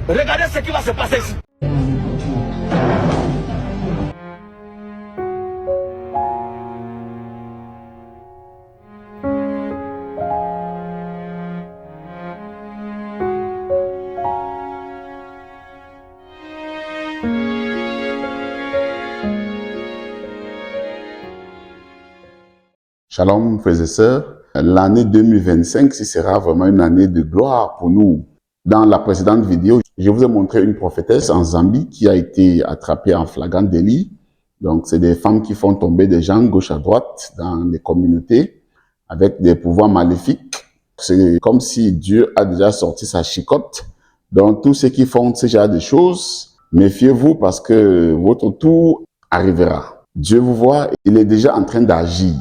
Regardez ce qui va se passer ici. Shalom, frères et sœurs. L'année 2025, ce sera vraiment une année de gloire pour nous. Dans la précédente vidéo, je vous ai montré une prophétesse en Zambie qui a été attrapée en flagrant délit. Donc, c'est des femmes qui font tomber des gens gauche à droite dans les communautés avec des pouvoirs maléfiques. C'est comme si Dieu a déjà sorti sa chicotte. Donc, tous ceux qui font ce genre de choses, méfiez-vous parce que votre tour arrivera. Dieu vous voit, il est déjà en train d'agir.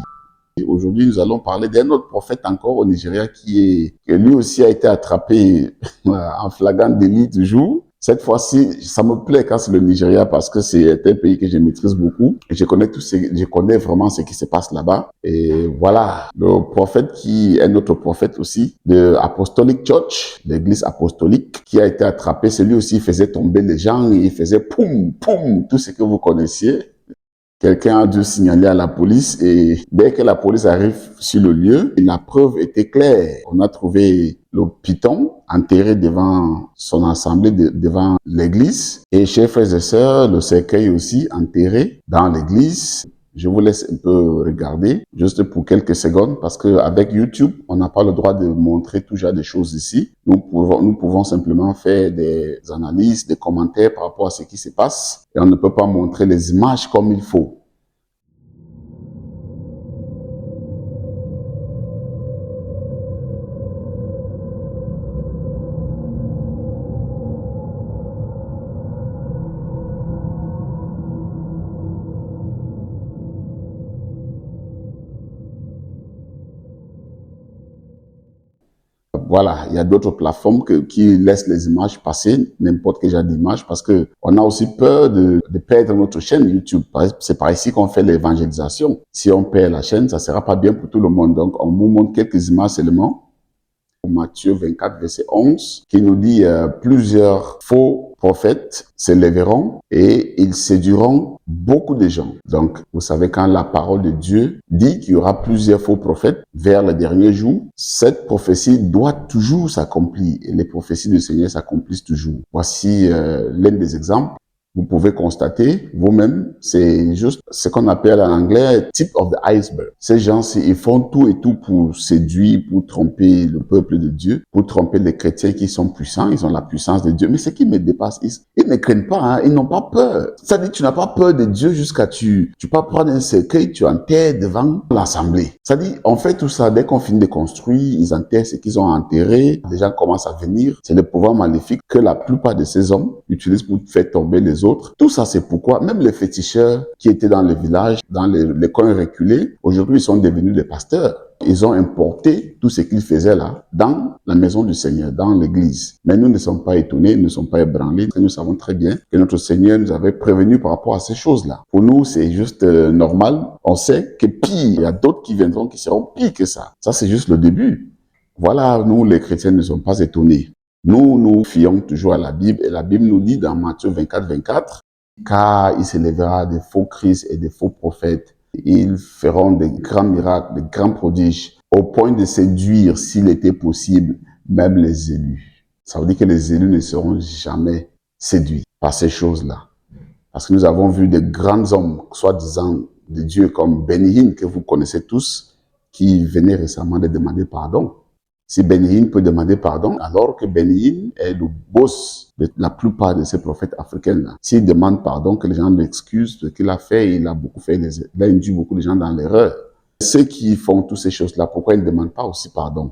Aujourd'hui, nous allons parler d'un autre prophète encore au Nigeria que lui aussi a été attrapé en flagrant délit toujours. Cette fois-ci, ça me plaît quand c'est le Nigeria parce que c'est un pays que je maîtrise beaucoup. Et je connais vraiment ce qui se passe là-bas. Et voilà, le prophète qui est notre prophète aussi de Apostolic Church, l'église apostolique, qui a été attrapé. Celui aussi faisait tomber les gens, il faisait poum, poum, tout ce que vous connaissiez. Quelqu'un a dû signaler à la police et dès que la police arrive sur le lieu, la preuve était claire. On a trouvé le python enterré devant son assemblée, devant l'église. Et chers frères et sœurs, le cercueil aussi enterré dans l'église. Je vous laisse un peu regarder, juste pour quelques secondes, parce qu'avec YouTube, on n'a pas le droit de montrer tout genre de choses ici. Nous pouvons simplement faire des analyses, des commentaires par rapport à ce qui se passe, et on ne peut pas montrer les images comme il faut. Voilà, il y a d'autres plateformes qui laissent les images passer, n'importe quel genre d'image, parce que on a aussi peur de perdre notre chaîne YouTube. C'est par ici qu'on fait l'évangélisation. Si on perd la chaîne, ça sera pas bien pour tout le monde. Donc, on vous montre quelques images seulement. Matthieu 24, verset 11, qui nous dit plusieurs faux prophètes se lèveront et ils séduiront beaucoup de gens. Donc, vous savez, quand la parole de Dieu dit qu'il y aura plusieurs faux prophètes vers le dernier jour, cette prophétie doit toujours s'accomplir et les prophéties du Seigneur s'accomplissent toujours. Voici l'un des exemples. Vous pouvez constater vous-même, c'est juste ce qu'on appelle en anglais tip of the iceberg. Ces gens, ils font tout et tout pour séduire, pour tromper le peuple de Dieu, pour tromper les chrétiens qui sont puissants, ils ont la puissance de Dieu. Mais ce qui me dépasse, ils ne craignent pas, hein, ils n'ont pas peur. Ça dit, tu n'as pas peur de Dieu jusqu'à tu peux prendre un cercueil, tu enterres devant l'assemblée. Ça dit, on fait tout ça, dès qu'on finit de construire, ils enterrent ce qu'ils ont enterré, les gens commencent à venir. C'est le pouvoir maléfique que la plupart de ces hommes utilisent pour faire tomber les autres. Tout ça, c'est pourquoi même les féticheurs qui étaient dans les villages, dans les coins reculés, aujourd'hui, ils sont devenus des pasteurs. Ils ont importé tout ce qu'ils faisaient là dans la maison du Seigneur, dans l'église. Mais nous ne sommes pas étonnés, nous ne sommes pas ébranlés. Nous savons très bien que notre Seigneur nous avait prévenus par rapport à ces choses-là. Pour nous, c'est juste normal. On sait que pire, il y a d'autres qui viendront qui seront pires que ça. Ça, c'est juste le début. Voilà, nous, les chrétiens, ne sommes pas étonnés. Nous fions toujours à la Bible et la Bible nous dit dans Matthieu 24, 24, car il s'élèvera des faux Christ et des faux prophètes. Ils feront des grands miracles, des grands prodiges, au point de séduire, s'il était possible, même les élus. Ça veut dire que les élus ne seront jamais séduits par ces choses-là. Parce que nous avons vu des grands hommes, soi-disant de Dieu, comme Benny Hinn, que vous connaissez tous, qui venaient récemment de demander pardon. Si Benny Hinn peut demander pardon, alors que Benny Hinn est le boss de la plupart de ces prophètes africains-là. S'il demande pardon, que les gens l'excusent, ce qu'il a fait, il a induit beaucoup de gens dans l'erreur. Ceux qui font toutes ces choses-là, pourquoi ils ne demandent pas aussi pardon?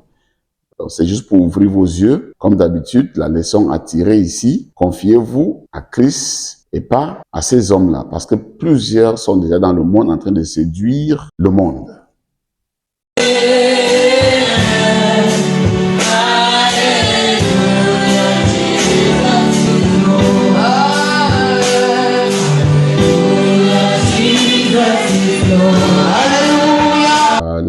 C'est juste pour ouvrir vos yeux. Comme d'habitude, la leçon à tirer ici, confiez-vous à Christ et pas à ces hommes-là, parce que plusieurs sont déjà dans le monde en train de séduire le monde.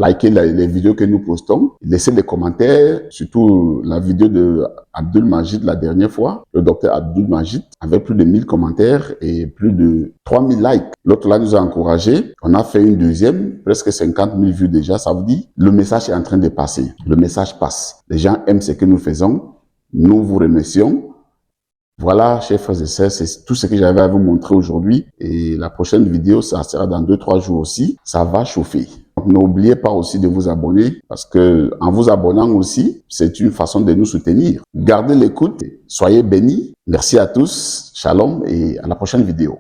likez les vidéos que nous postons, laissez des commentaires, surtout la vidéo de Abdul Majid la dernière fois, le docteur Abdul Majid, avec plus de 1000 commentaires et plus de 3000 likes. L'autre là nous a encouragés. On a fait une deuxième, presque 50 000 vues déjà. Ça veut dire le message est en train de passer. Le message passe. Les gens aiment ce que nous faisons. Nous vous remercions. Voilà, chers frères et sœurs, c'est tout ce que j'avais à vous montrer aujourd'hui. Et la prochaine vidéo, ça sera dans 2-3 jours aussi. Ça va chauffer. Donc, n'oubliez pas aussi de vous abonner parce que en vous abonnant aussi, c'est une façon de nous soutenir. Gardez l'écoute. Soyez bénis. Merci à tous. Shalom et à la prochaine vidéo.